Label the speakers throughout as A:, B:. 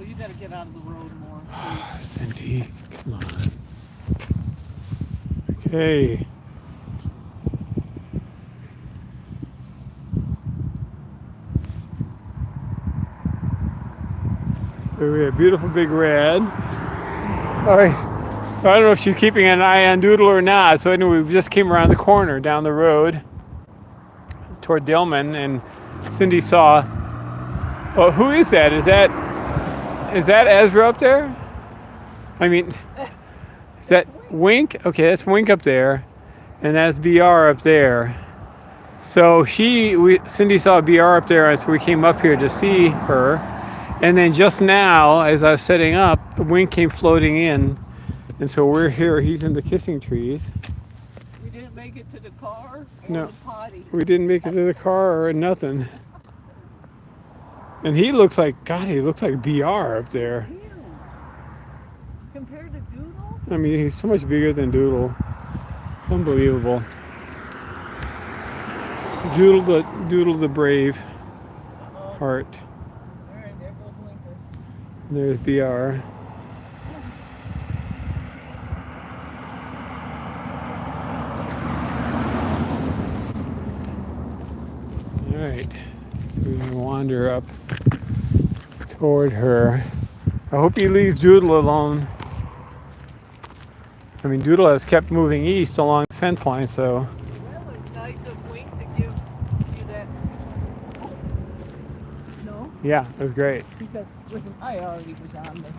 A: Karel, you gotta get out of the road more.
B: Cindy, come on. Okay. So we have beautiful big red. All right. So I don't know if she's keeping an eye on Doodle or not. So anyway, we just came around the corner down the road toward Dillman, and Cindy saw. Well, who is that? Is that Ezra up there? I mean, is that Wink? Okay, that's Wink up there, and that's BR up there. So Cindy saw BR up there, and so we came up here to see her. And then just now, as I was setting up, Wink came floating in, and so we're here. He's in the kissing trees.
A: We didn't make it to the car or
B: No,
A: the potty.
B: we didn't make it to the car or nothing. And he looks like BR up there.
A: Huge. Compared to Doodle?
B: I mean, he's so much bigger than Doodle. It's unbelievable. Doodle the brave heart.
A: All right, there goes Linker.
B: There's BR. All right, so we can wander up toward her. I hope he leaves Doodle alone. I mean, Doodle has kept moving east along the fence line, so.
A: That was nice of Wink to give you that. No?
B: Yeah, it was great.
A: Because I already was on the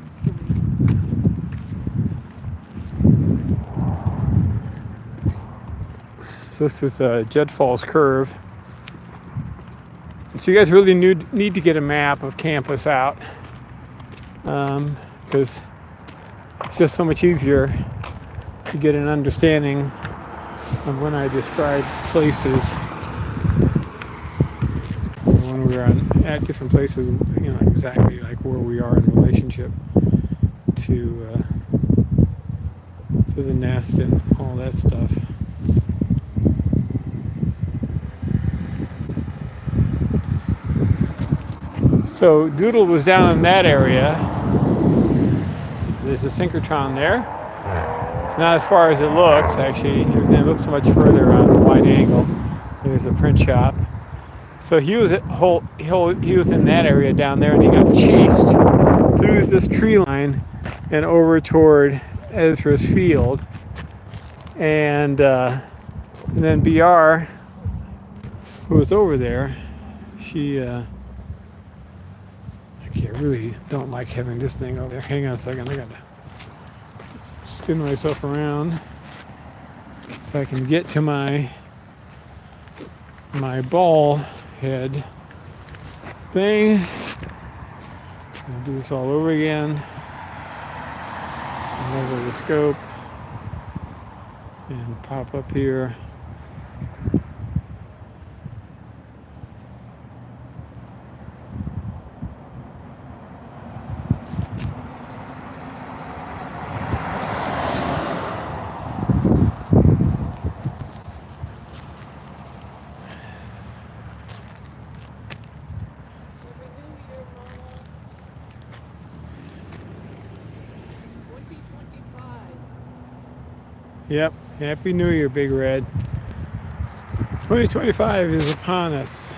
B: So this is Jed Falls Curve. So you guys really need to get a map of campus out, because it's just so much easier to get an understanding of when I describe places. When we're at different places, you know, exactly like where we are in relationship to the nest and all that stuff. So Doodle was down in that area. There's a synchrotron there. It's not as far as it looks, actually. Everything looks so much further on a wide angle. There's a print shop. So he was in that area down there, and he got chased through this tree line and over toward Ezra's field. And then BR, who was over there, she. I really don't like having this thing over there. Hang on a second, I gotta spin myself around so I can get to my ball head thing. I'll do this all over again. Level the scope and pop up here. Yep, Happy New Year, Big Red. 2025 is upon us.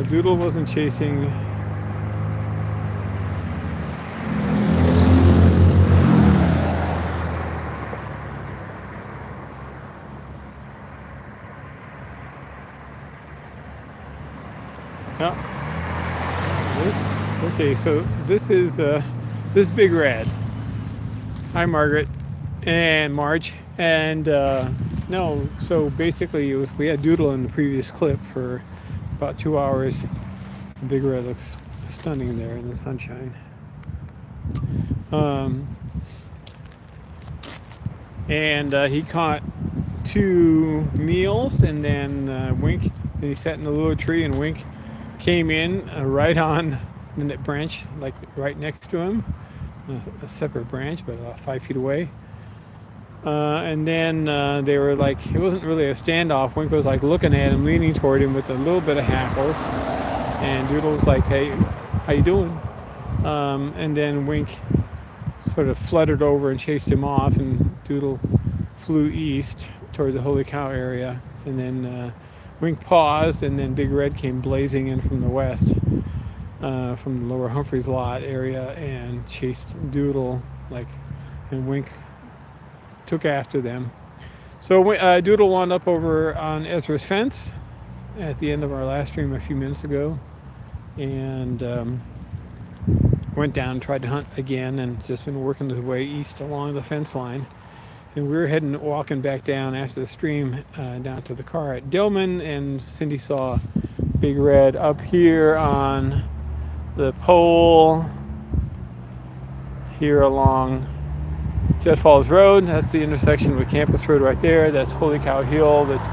B: Doodle wasn't chasing. No. Okay, so this is Big Red. Hi, Margaret and Marge. And no, so basically we had Doodle in the previous clip for about 2 hours. Big Red looks stunning there in the sunshine. And he caught 2 meals, and then Wink. And he sat in a little tree, and Wink came in right on the branch, like right next to him, a separate branch, but 5 feet away. And then they were like, it wasn't really a standoff. Wink was like looking at him, leaning toward him with a little bit of hackles. And Doodle was like, hey, how you doing? And then Wink sort of fluttered over and chased him off, and Doodle flew east toward the Holy Cow area. And then Wink paused, and then Big Red came blazing in from the west, from the Lower Humphreys Lot area, and chased Doodle, and Wink took after them. So Doodle wound up over on Ezra's fence at the end of our last stream a few minutes ago, and went down and tried to hunt again, and just been working his way east along the fence line. And we were walking back down after the stream, down to the car at Dillman, and Cindy saw Big Red up here on the pole here along Jet Falls Road. That's the intersection with Campus Road right there. That's Holy Cow Hill. That's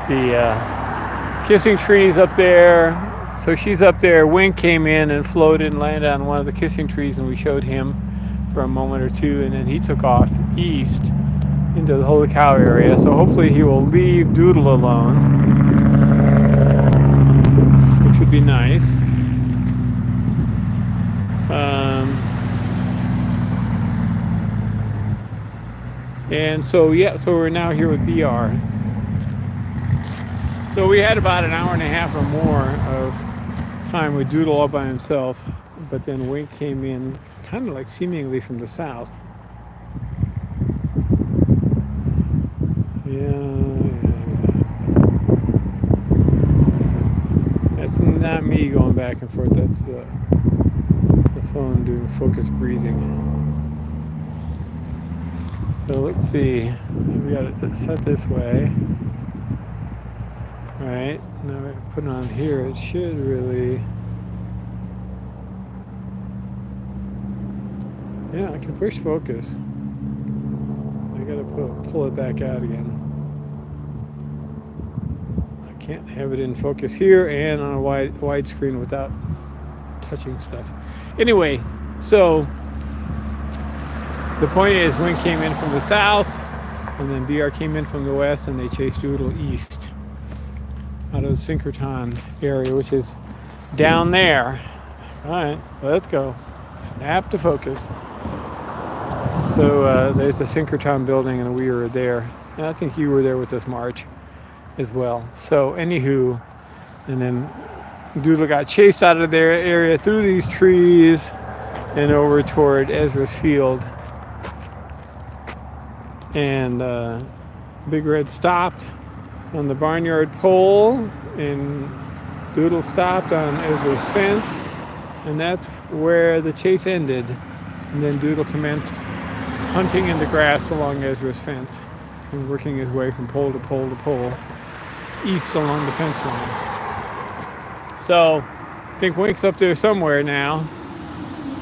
B: the kissing trees up there. So she's up there. Wink came in and floated and landed on one of the kissing trees, and we showed him for a moment or two, and then he took off east into the Holy Cow area. So hopefully he will leave Doodle alone, which would be nice. And so we're now here with BR. So we had about an hour and a half or more of time with Doodle all by himself, but then Wink came in kind of like seemingly from the south. That's not me going back and forth. That's the phone doing focus breathing. So let's see. We got it set this way. All right. Now we put it on here. It should really. Yeah, I can push focus. I gotta pull it back out again. I can't have it in focus here and on a wide screen without touching stuff. Anyway, so the point is, Wink came in from the south, and then BR came in from the west, and they chased Doodle east out of the Synchrotron area, which is down there. All right, let's go. Snap to focus. So there's the Synchrotron building, and we were there. And I think you were there with us, March, as well. So anywho, and then Doodle got chased out of their area through these trees and over toward Ezra's field. And Big Red stopped on the barnyard pole, and Doodle stopped on Ezra's fence, and that's where the chase ended. And then Doodle commenced hunting in the grass along Ezra's fence and working his way from pole to pole to pole east along the fence line. So I think Wink's up there somewhere now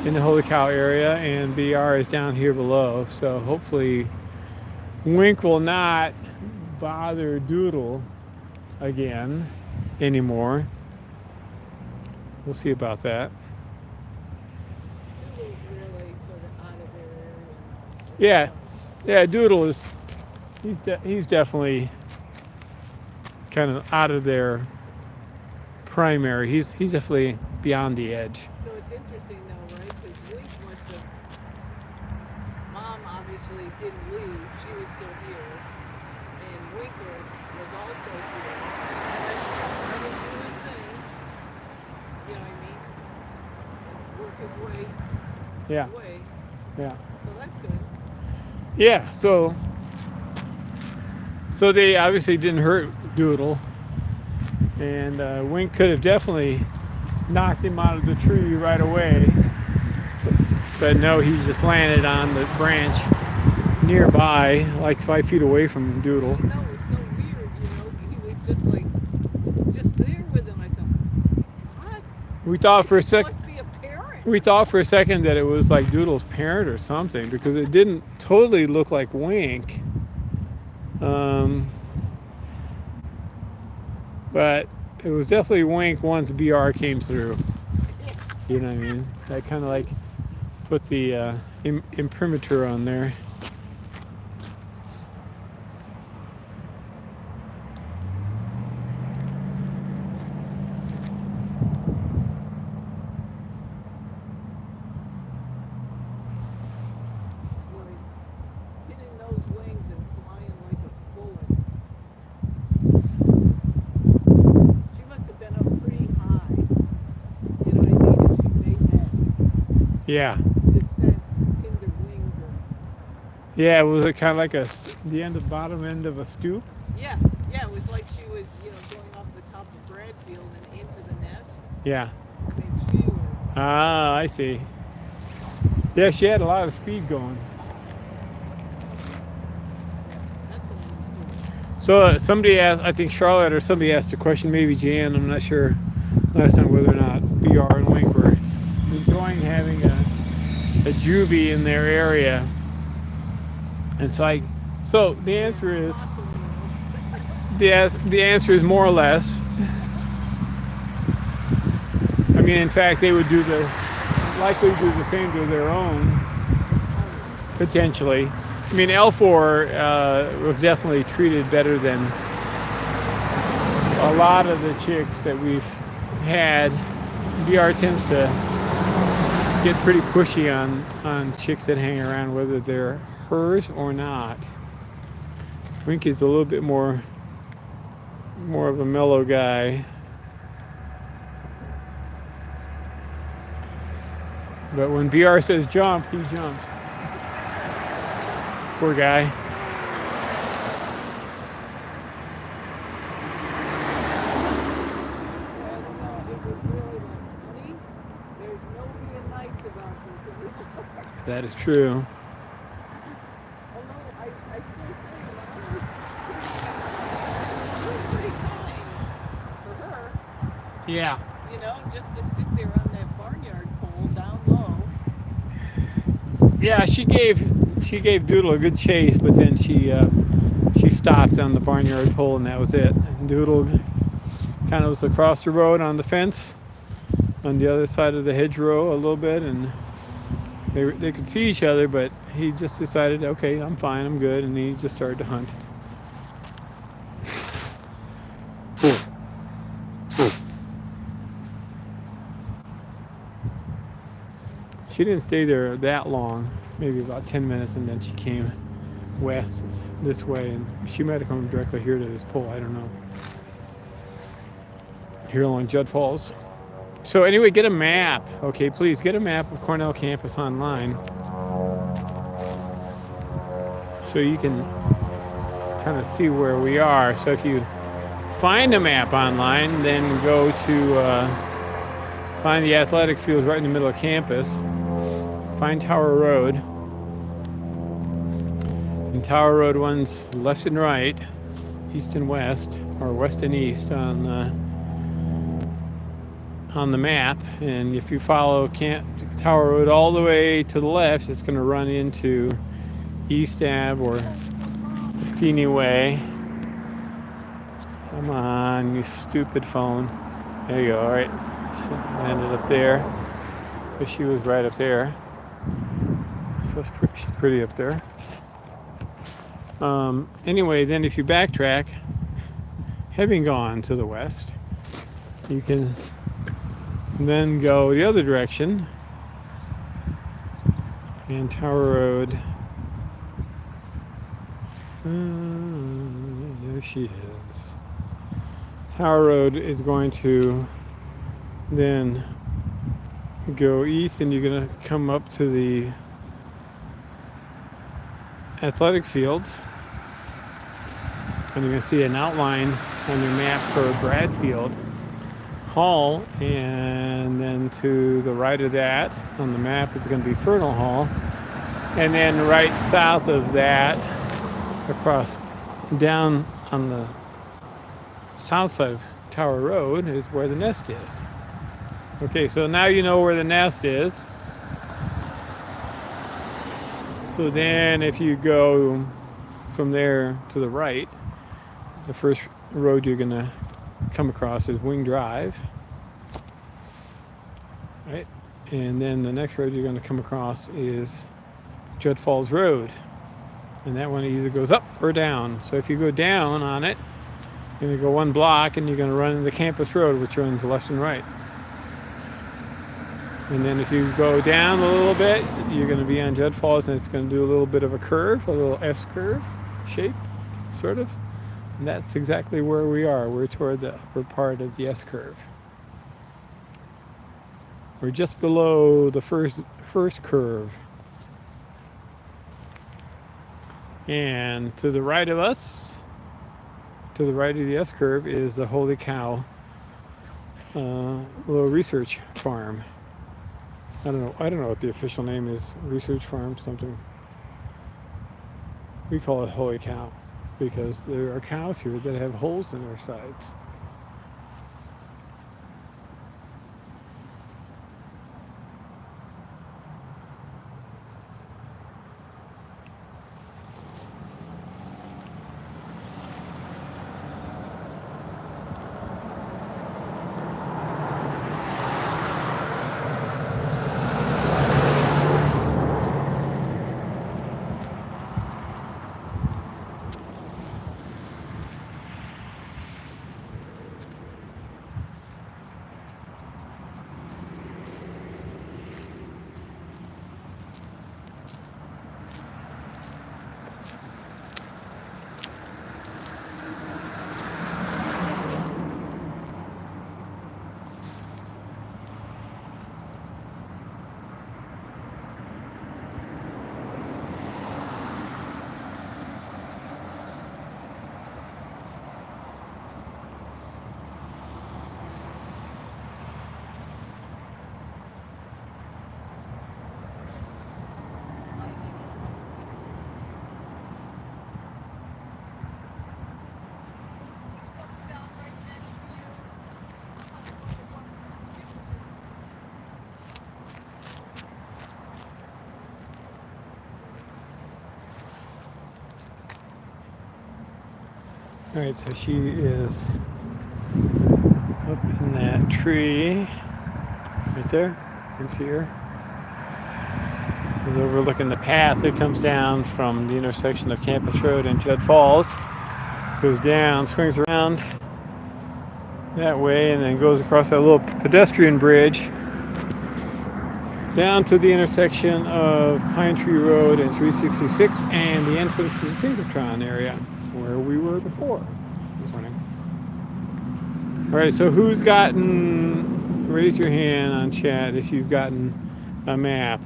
B: in the Holy Cow area, and BR is down here below. So hopefully Wink will not bother Doodle again anymore. We'll see about that.
A: Doodle's really sort of out of their area.
B: Yeah, Doodle is, he's definitely kind of out of their primary. He's definitely beyond the edge.
A: So it's interesting though, right? Because Wink must have, Mom obviously didn't leave. She was still here. And Winker was also here. Let him do his thing. You know what I mean? And work his way
B: Yeah.
A: away.
B: Yeah.
A: So that's good.
B: Yeah. So they obviously didn't hurt Doodle, and Wink could have definitely knocked him out of the tree right away, but no, he just landed on the branch nearby, like 5 feet away from Doodle.
A: I know, it's so weird, you know. He was just like, just there with him. I thought, God,
B: We thought for a
A: this
B: sec.
A: must be a parent.
B: We thought for a second that it was like Doodle's parent or something because it didn't totally look like Wink. But it was definitely Wink once BR came through. You know what I mean? That kind of like put the imprimatur on there.
A: Like, hitting those wings and flying like a bullet. She must have been up pretty high. You know what I mean? If she made that
B: Yeah.
A: descent, pinned her wings. Or,
B: Yeah, was it kind of like the bottom end of a scoop?
A: yeah, it was like she was, you know, going off the top of Bradfield and into the nest.
B: Yeah.
A: I mean, she was.
B: Ah, I see. Yeah, she had a lot of speed going.
A: That's another story.
B: So somebody asked, I think Charlotte or somebody asked a question, maybe Jan, I'm not sure last time whether or not BR and Wink were enjoying having a juvie in their area. And so the answer is,
A: Muscle wheels.
B: the answer is more or less. I mean, in fact, they would likely do the same to their own, potentially. I mean, L4 was definitely treated better than a lot of the chicks that we've had. BR tends to get pretty pushy on chicks that hang around, whether they're hers or not. Wink is a little bit more of a mellow guy. But when BR says jump, he jumps. Poor guy.
A: I don't know. It was really like, honey, there's no being nice about this anymore.
B: That is true.
A: Although I still say that was pretty kind for her,
B: Yeah.
A: you know, just to sit there on that barnyard pole down low.
B: Yeah, she gave Doodle a good chase, but then she stopped on the barnyard pole, and that was it. And Doodle kind of was across the road on the fence, on the other side of the hedgerow a little bit, and they could see each other, but he just decided, okay, I'm fine, I'm good, and he just started to hunt. She didn't stay there that long, maybe about 10 minutes, and then she came west this way, and she might have come directly here to this pole, I don't know. Here along Judd Falls. So anyway, get a map. Okay, please get a map of Cornell campus online so you can kind of see where we are. So if you find a map online, then go to find the athletic fields right in the middle of campus. Find Tower Road. And Tower Road runs left and right, east and west, or west and east on the map. And if you follow Tower Road all the way to the left, it's going to run into East Ave or Feeney Way. Come on, you stupid phone. There you go. All right. She landed up there. So she was right up there. So she's pretty up there. Anyway, then if you backtrack, having gone to the west, you can then go the other direction, and Tower Road. There she is. Tower Road is going to then go east, and you're going to come up to the athletic fields, and you're going to see an outline on your map for Bradfield Hall, and then to the right of that on the map it's going to be Fernal Hall, and then right south of that, across down on the south side of Tower Road, is where the nest is. Okay, so now you know where the nest is. So then if you go from there to the right, the first road you're going to come across is Wing Drive. Right? And then the next road you're going to come across is Judd Falls Road. And that one either goes up or down. So if you go down on it, you're going to go one block and you're going to run into Campus Road, which runs left and right. And then if you go down a little bit, you're going to be on Judd Falls, and it's going to do a little bit of a curve, a little S-curve shape, sort of. And that's exactly where we are. We're toward the upper part of the S-curve. We're just below the first curve. And to the right of us, to the right of the S-curve, is the Holy Cow little research farm. I don't know what the official name is. Research farm something. We call it Holy Cow because there are cows here that have holes in their sides. All right, so she is up in that tree right there. You can see her. She's overlooking the path that comes down from the intersection of Campus Road and Judd Falls. Goes down, swings around that way, and then goes across that little pedestrian bridge down to the intersection of Pine Tree Road and 366 and the entrance to the synchrotron area where we were before this morning. All right, so who's gotten, raise your hand on chat if you've gotten a map.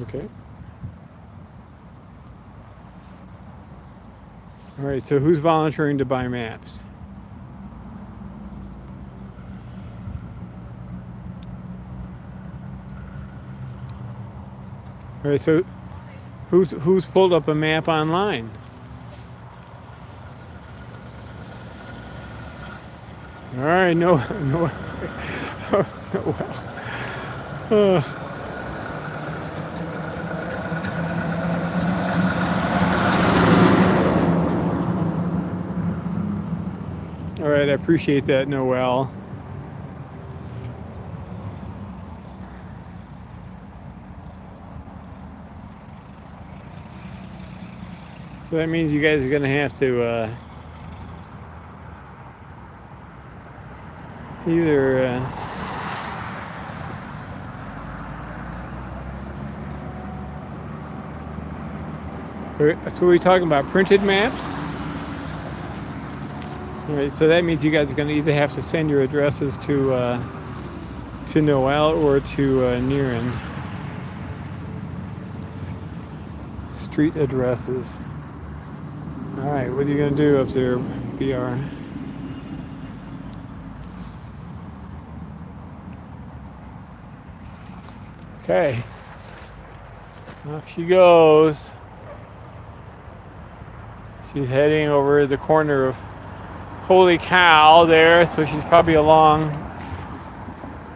B: Okay. All right, so who's volunteering to buy maps? All right, so who's pulled up a map online? All right, no. Well. All right, I appreciate that, Noel. So that means you guys are going to have to either So what are we talking about? Printed maps? All right, so that means you guys are going to either have to send your addresses to Noel or to Niren. Street addresses. All right, what are you going to do up there, BR? Okay. Off she goes. She's heading over the corner of Holy Cow there, so she's probably along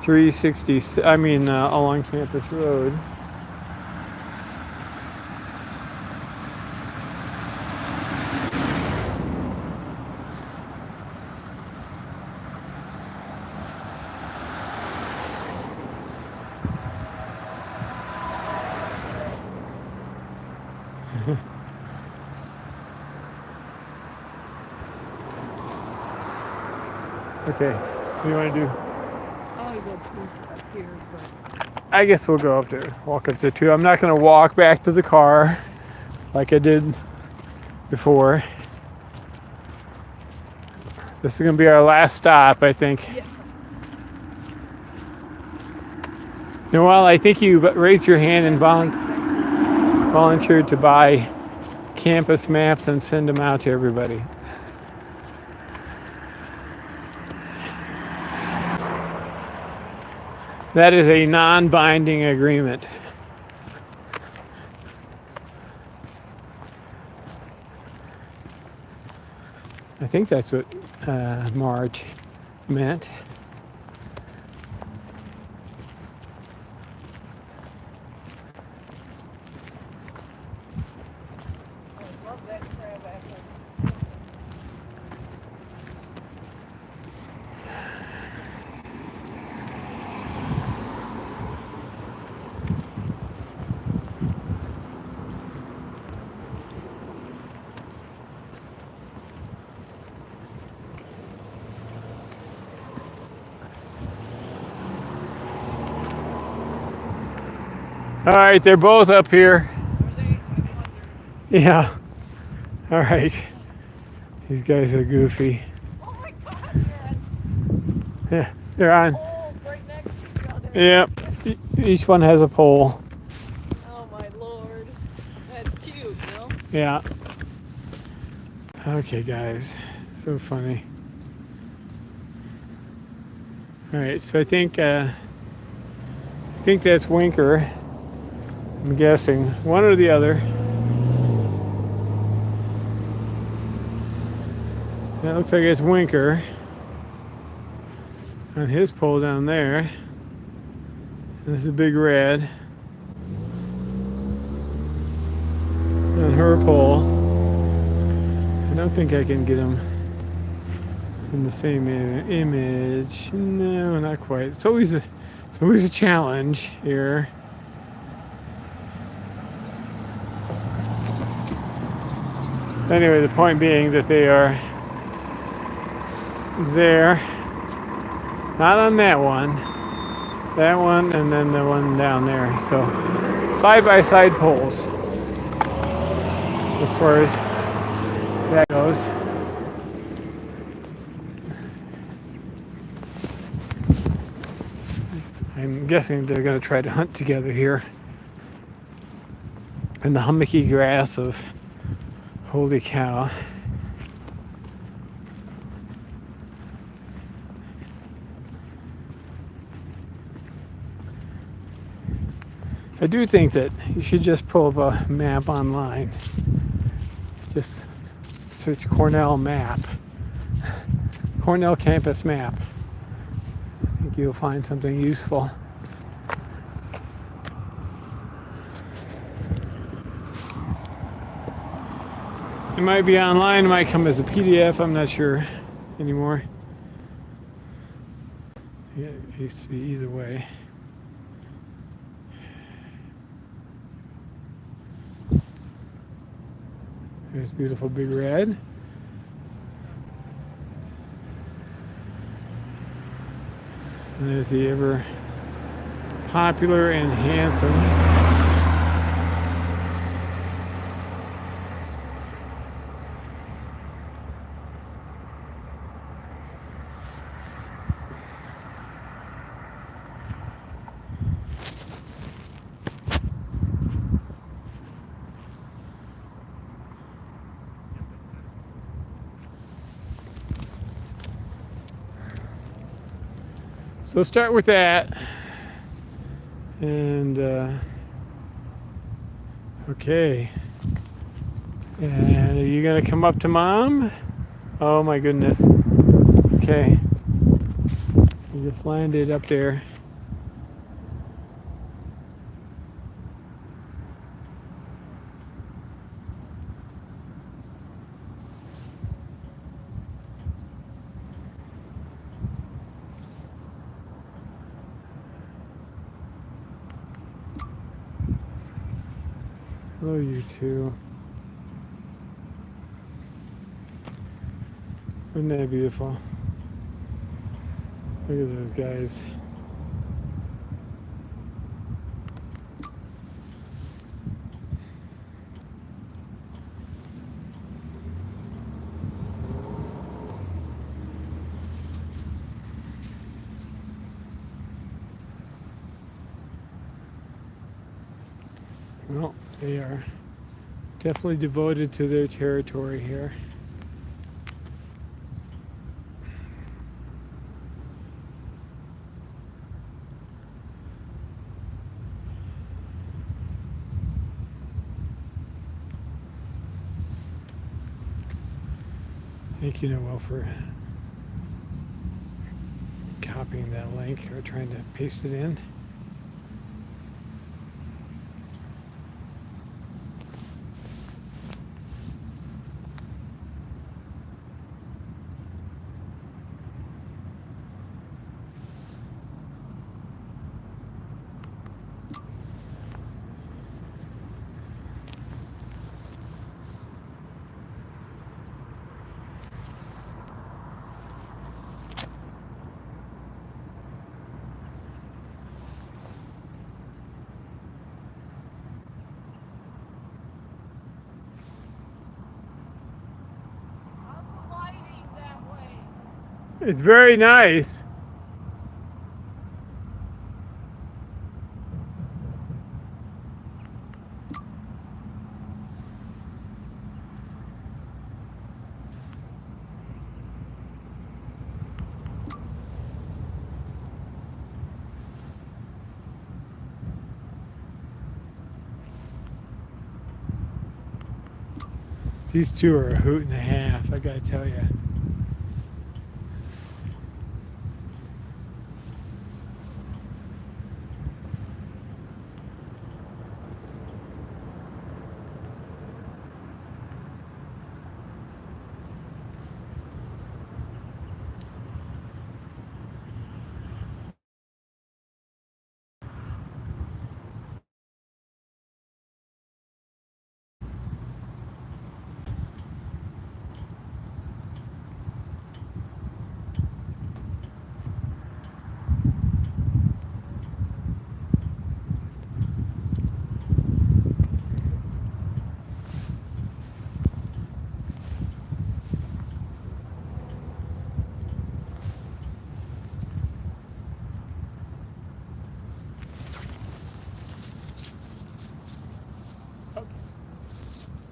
B: 360, along Campus Road. Okay, what do you want to do?
A: I'll go up here, but
B: I guess we'll go up there, walk up there too. I'm not going to walk back to the car like I did before. This is going to be our last stop, I think.
A: yeah.
B: Noel, I think you raised your hand and volunteered to buy campus maps and send them out to everybody. That is a non-binding agreement. I think that's what Marge meant.
A: I love that crab apple.
B: All right, they're both up here.
A: Are they? I wonder.
B: Yeah. All right. These guys are goofy.
A: Oh my God, Dad.
B: Yeah, they're on.
A: Poles right next to each other.
B: Yep. Each one has a pole.
A: Oh my Lord. That's cute, you know?
B: Yeah. Okay, guys. So funny. All right, so I think that's Winker. I'm guessing one or the other. That looks like it's Winker on his pole down there. And this is Big Red on her pole. I don't think I can get them in the same image. No, not quite. It's always a challenge here. Anyway, the point being that they are there, not on that one, and then the one down there. So side by side poles as far as that goes. I'm guessing they're going to try to hunt together here in the hummocky grass of Holy Cow. I do think that you should just pull up a map online. Just search Cornell map. Cornell campus map. I think you'll find something useful. It might be online, it might come as a PDF, I'm not sure anymore. Yeah, it used to be either way. There's beautiful Big Red. And there's the ever popular and handsome So start with that. And okay. And are you gonna come up to Mom? Oh my goodness. Okay. You just landed up there. Hello, you two. Isn't that beautiful? Look at those guys. Well, they are definitely devoted to their territory here. Thank you, Noel, for copying that link or trying to paste it in. It's very nice. These two are a hoot and a half, I gotta tell you.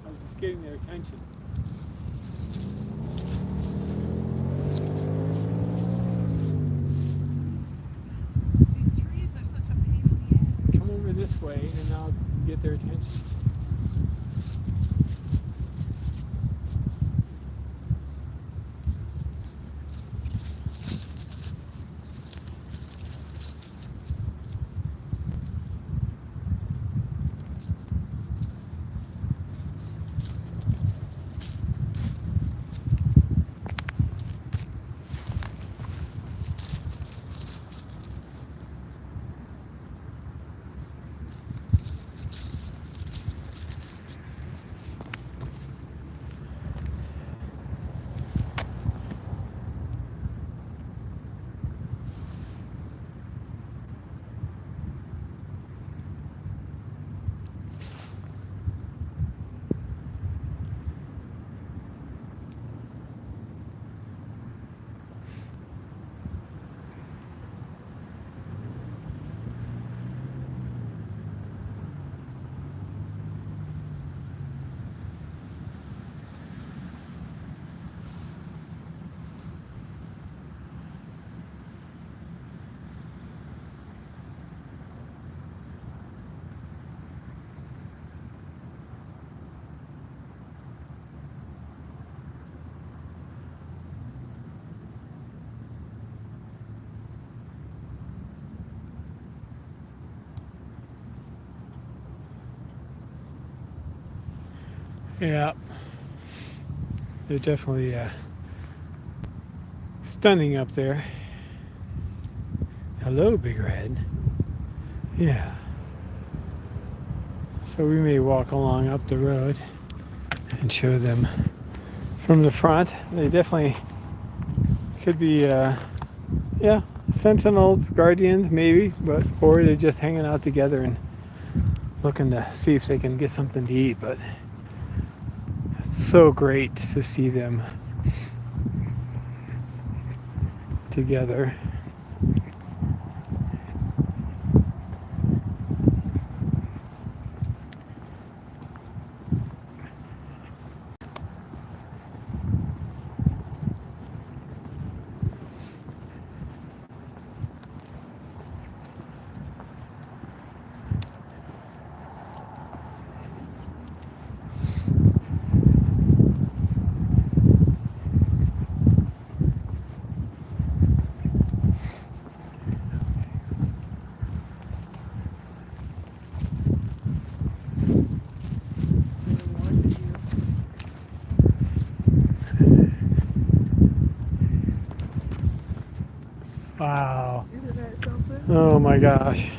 B: I was just getting their attention.
A: These trees are such a pain in the ass.
B: Come over this way and I'll get their attention. Yeah, they're definitely stunning up there. Hello, Big Red. Yeah. So we may walk along up the road and show them from the front. They definitely could be, yeah, sentinels, guardians, maybe, but or they're just hanging out together and looking to see if they can get something to eat. But it's so great to see them together. Wow.
A: Isn't that something?
B: Oh my gosh.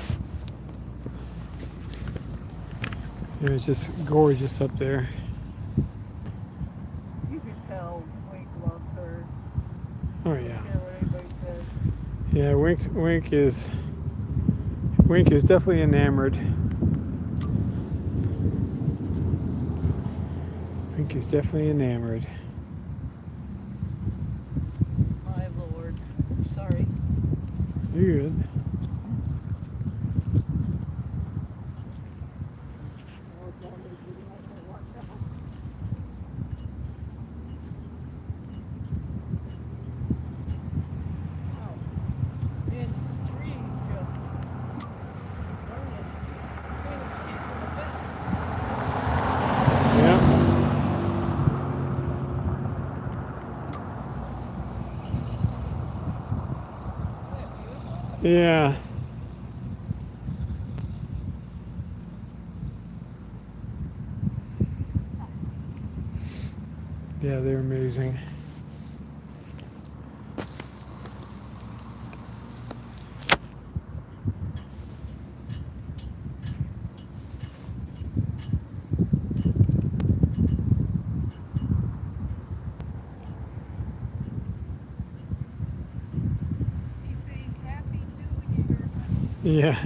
B: It's just gorgeous up there.
A: You can tell Wink loves her.
B: Oh
A: I don't
B: yeah.
A: care what anybody says.
B: Yeah, Wink is definitely enamored. Wink is definitely enamored.
A: My lord. I'm sorry.
B: You're good.
A: And trees just burning between the trees and the fence.
B: Yeah.
A: Isn't that beautiful?
B: Yeah. Yeah, they're amazing.
A: He's saying Happy New Year, honey.
B: Yeah,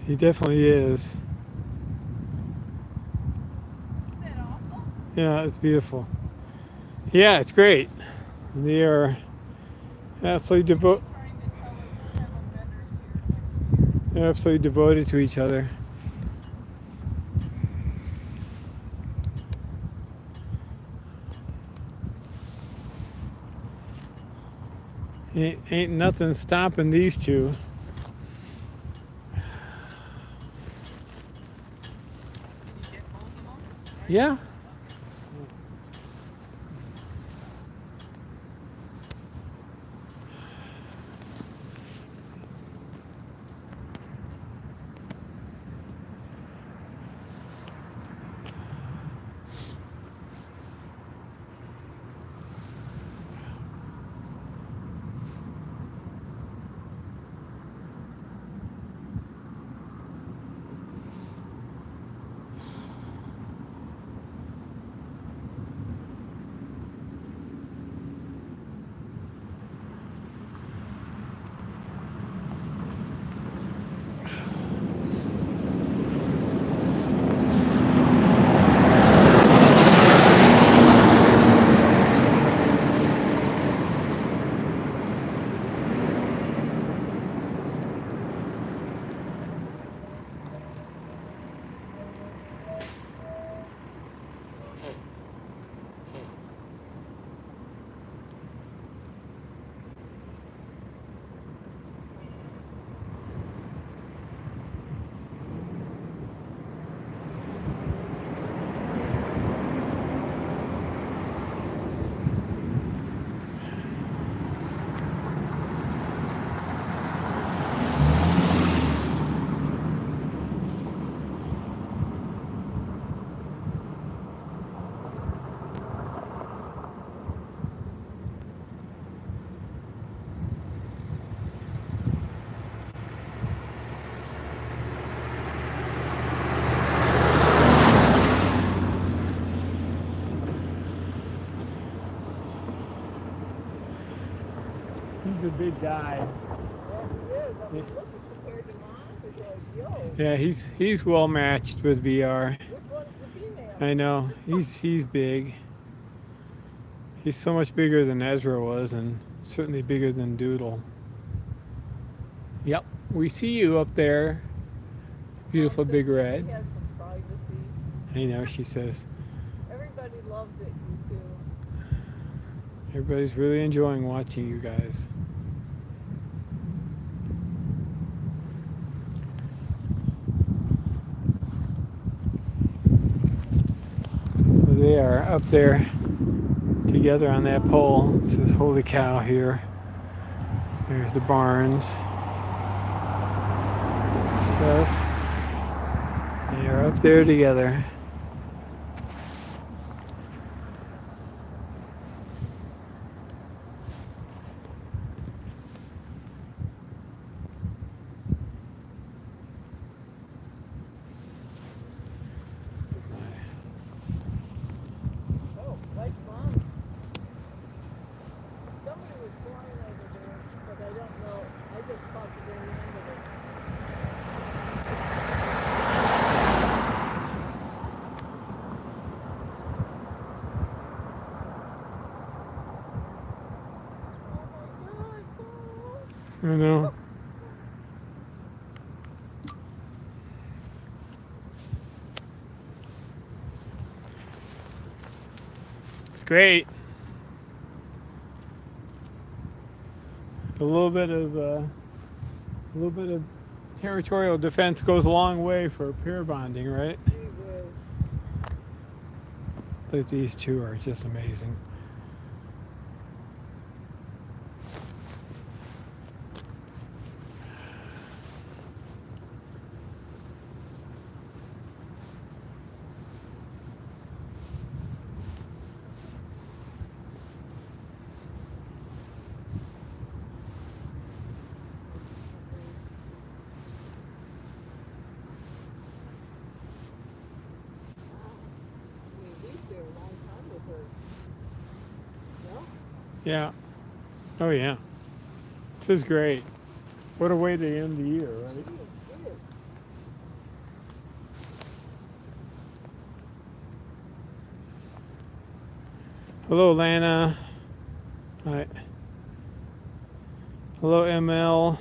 B: he definitely is.
A: Isn't that awesome?
B: Yeah, it's beautiful. Yeah, it's great. They are absolutely
A: Trying to tell her we'll have a better year next year.
B: absolutely devoted to each other. Ain't nothing stopping these two.
A: Can you get both of them?
B: Yeah. a big guy.
A: Yeah, he is. I mean, look, compared to mom, it's like, yo,
B: Yeah, he's well matched with BR.
A: which one's the female?
B: I know. He's big. He's so much bigger than Ezra was, and certainly bigger than Doodle. Yep, we see you up there, beautiful big
A: He
B: red.
A: has some privacy.
B: I know, she says.
A: Everybody loves it, you two.
B: Everybody's really enjoying watching you guys. So they are up there together on that pole. It says holy cow here. There's the barns. Stuff. They are up there together.
A: Oh, like mom. Somebody was flying over there, but I don't know. I just caught the very end of it. Oh my God, Paul.
B: I know. It's great. A little bit of territorial defense goes a long way for pair bonding, right?
A: Gee whiz.
B: But these two are just amazing.
A: I mean, he's there a long time with her. No?
B: Yeah. Oh yeah. This is great. What a way to end the year, right?
A: It is.
B: Hello, Lana. Hi. Hello, ML.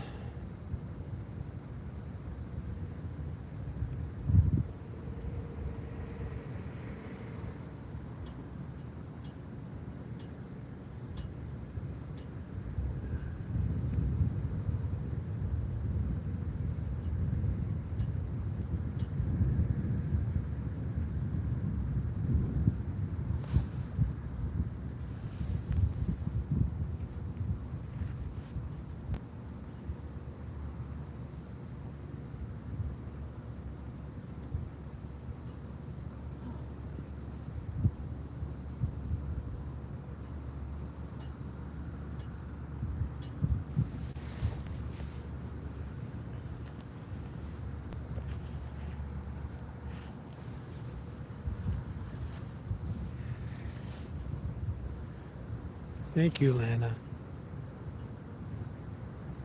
B: Thank you, Lana.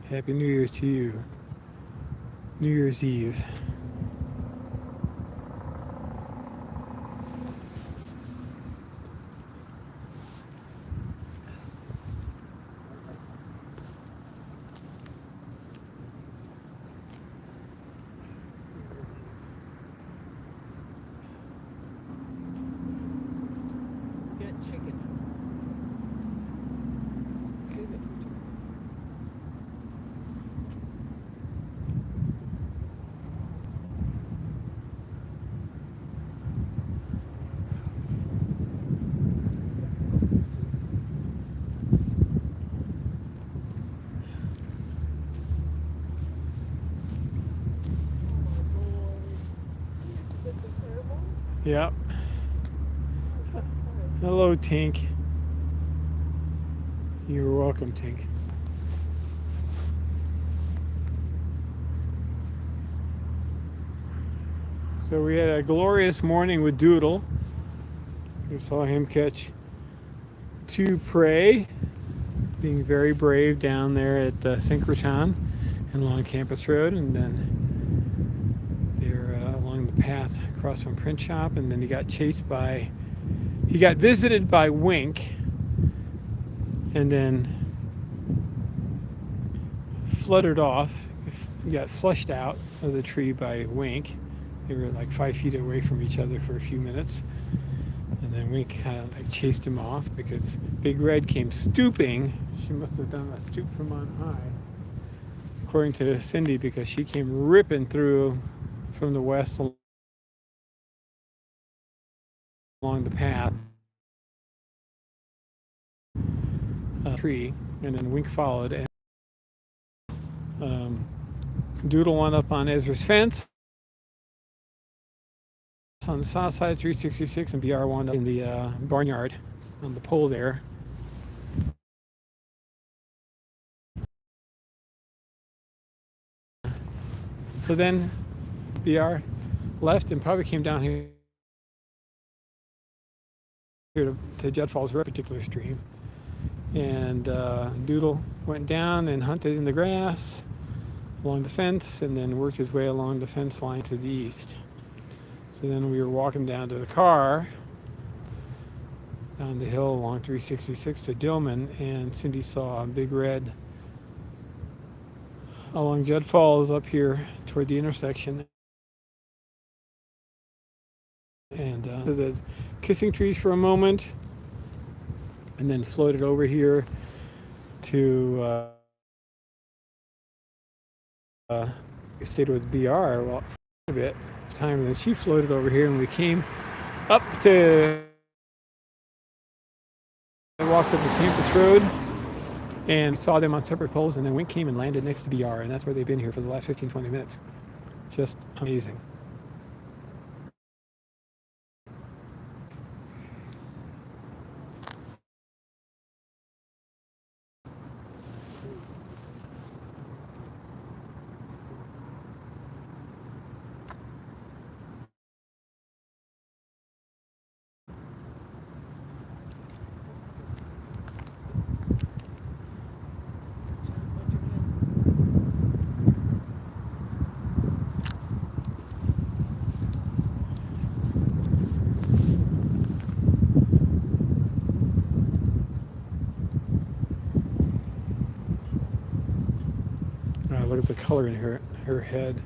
B: Happy New Year to you. New Year's Eve.
A: Get chicken. Save it for tomorrow. Oh my Lord. Yes, that's incredible.
B: Yep.
A: Oh,
B: Hello, Tink. You're welcome, Tink. So we had a glorious morning with Doodle. We saw him catch 2 prey. being very brave down there at Synchrotron and along Campus Road, and then they're along the path across from Print Shop, and then he got visited by Wink, and then fluttered off. He got flushed out of the tree by Wink. They were like 5 feet away from each other for a few minutes. And then Wink kind of like chased him off because Big Red came stooping. She must have done a stoop from on high, according to Cindy, because she came ripping through from the west along the path. Tree, and then Wink followed, and Doodle went up on Ezra's fence on the south side, 366, and BR wound up in the barnyard on the pole there. So then BR left and probably came down here to Judd Falls, a particular stream. And Doodle went down and hunted in the grass along the fence, and then worked his way along the fence line to the east. So then we were walking down to the car, down the hill along 366 to Dillman, and Cindy saw Big Red along Judd Falls up here toward the intersection. And to the kissing trees for a moment, and then floated over here to stayed with BR for a bit of time, and then she floated over here, and we came up to walked up the Campus Road and saw them on separate poles, and then Wink came and landed next to BR, and that's where they've been here for the last 15-20 minutes. Just amazing. Look at the color in her head.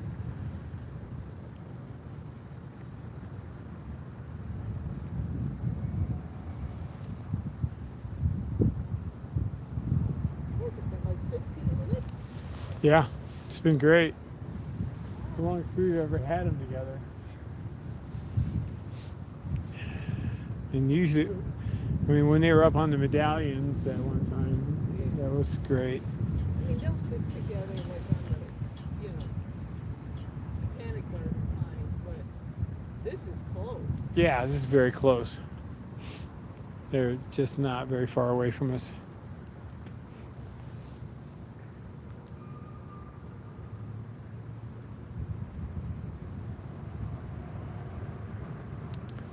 B: Yeah, it's been great. How long have we ever had them together? And usually, I mean, when they were up on the medallions that one time, that was great.
A: I mean, they'll sit together like on the, botanic garden lines, but this is close.
B: Yeah, this is very close. They're just not very far away from us.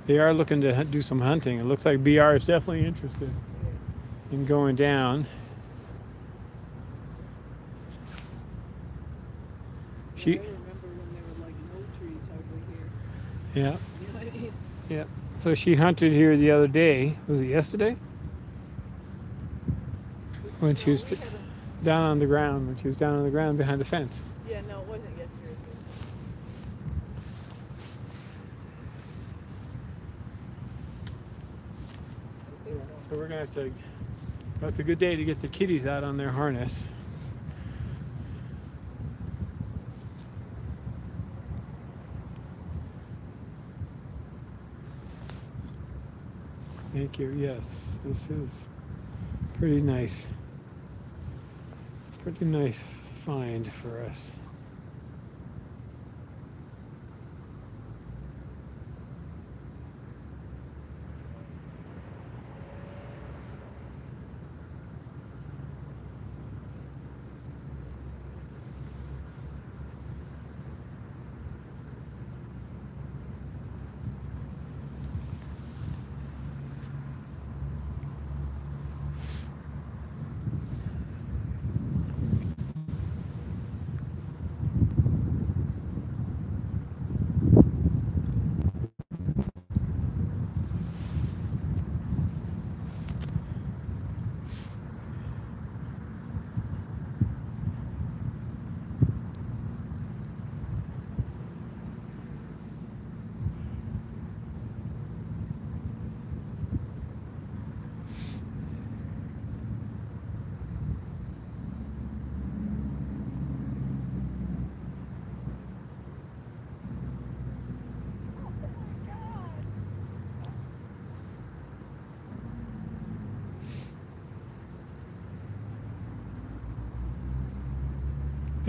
B: They are looking to do some hunting. It looks like BR is definitely interested in going down.
A: I remember when there were like no trees hardly here.
B: Yeah.
A: You know what I mean?
B: Yeah. So she hunted here the other day. Was it yesterday? When she was down on the ground. When she was down on the ground behind the fence.
A: Yeah, no, it wasn't yesterday.
B: So we're gonna have to. That's a good day to get the kitties out on their harness. Thank you. Yes, this is pretty nice. Pretty nice find for us.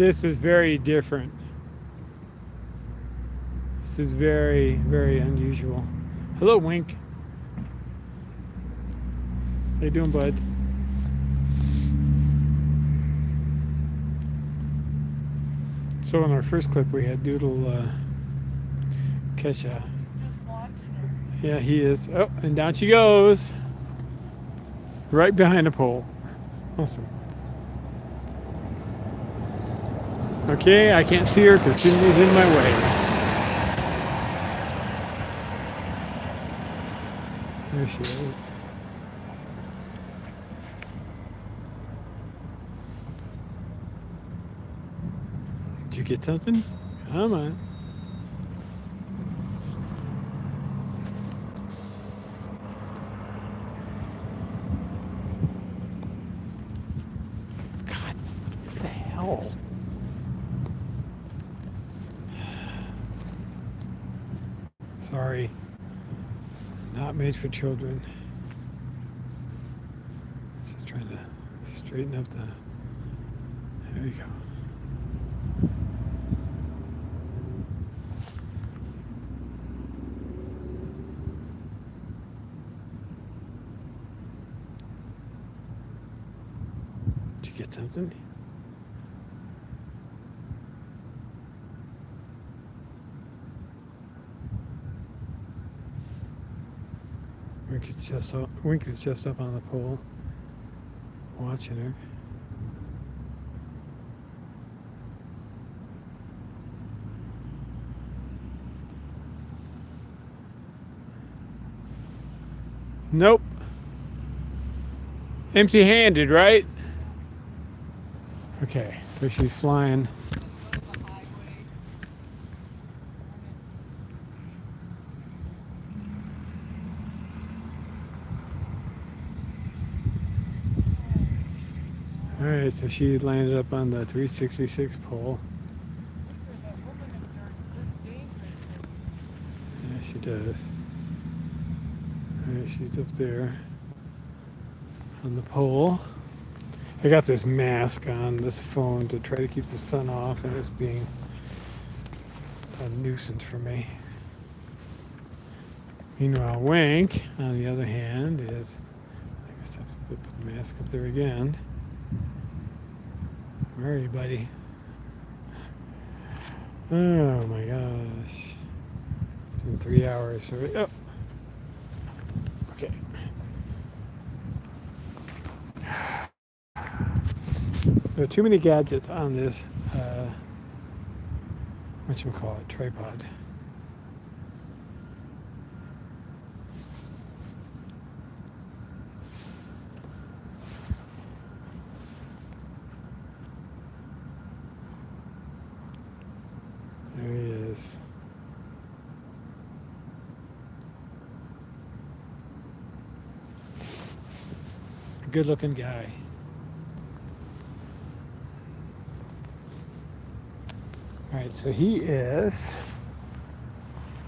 B: This is very different. This is very, very unusual. Hello, Wink. How you doing, bud? So in our first clip, we had Doodle catch a.
A: Just watching her.
B: Yeah, he is. Oh, and down she goes. Right behind a pole. Awesome. Okay, I can't see her because Cindy's in my way. There she is. Did you get something? Come on. God, what the hell? Sorry. Not made for children. Just trying to straighten up the. There you go. Did you get something? Wink is just up on the pole, watching her. Nope. Empty-handed, right? Okay, so she's flying. All right, so she landed up on the 366 pole. Yeah, she does. All right, she's up there on the pole. I got this mask on this phone to try to keep the sun off, and it's being a nuisance for me. Meanwhile, Wink, on the other hand, is, I guess I have to put the mask up there again. Where are you, buddy? Oh my gosh. It's been 3 hours. Oh. Okay. There are too many gadgets on this, whatchamacallit, tripod. There he is. A good-looking guy. All right, so he is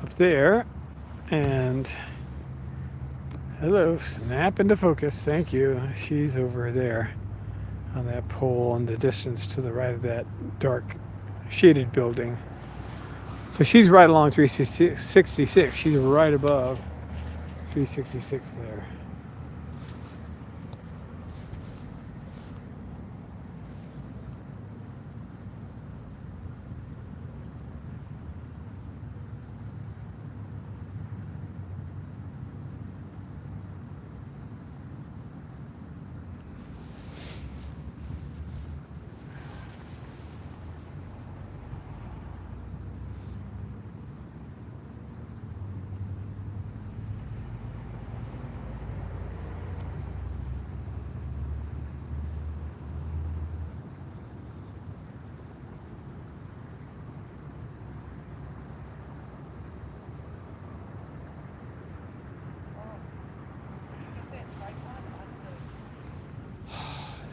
B: up there, and hello, snap into focus. Thank you. She's over there on that pole in the distance to the right of that dark shaded building. So she's right along 366. She's right above 366 there.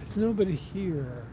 B: There's nobody here.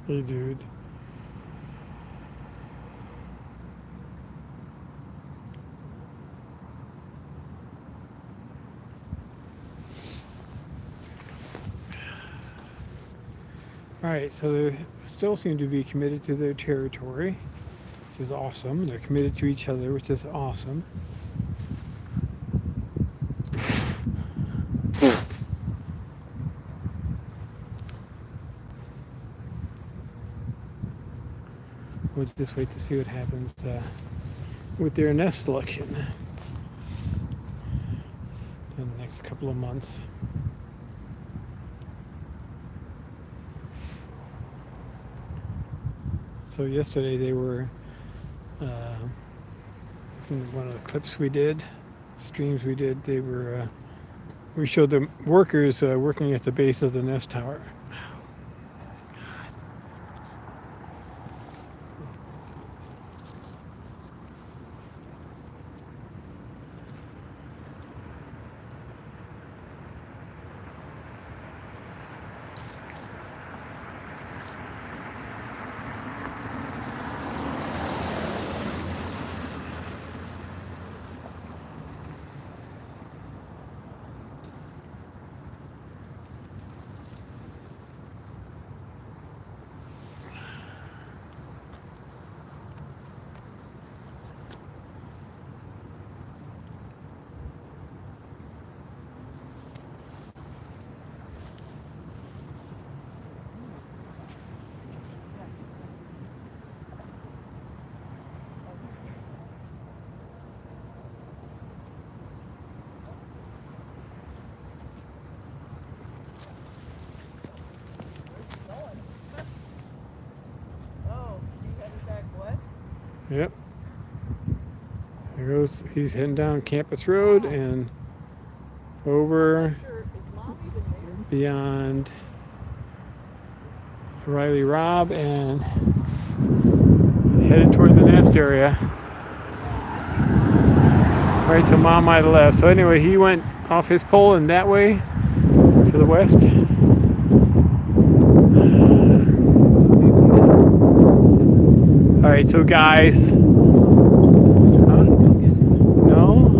B: Hey, dude. All right, so they still seem to be committed to their territory, which is awesome. They're committed to each other, which is awesome. We'll just wait to see what happens with their nest selection in the next couple of months. So yesterday they were, in one of the clips we did, streams we did, they were, we showed the workers working at the base of the nest tower. Yep. There goes, he's heading down Campus Road and over beyond Riley Robb and headed toward the nest area. Right, so Mom might have left. So anyway, he went off his pole and that way to the west. All right, so guys, no,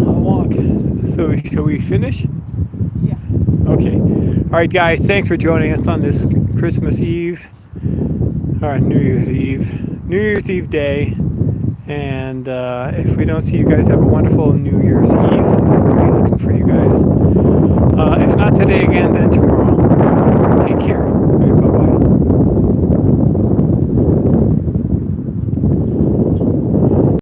B: I'll walk. So shall we finish?
A: Yeah.
B: Okay. All right, guys, thanks for joining us on this Christmas Eve, or New Year's Eve day. And if we don't see you guys, have a wonderful New Year's Eve.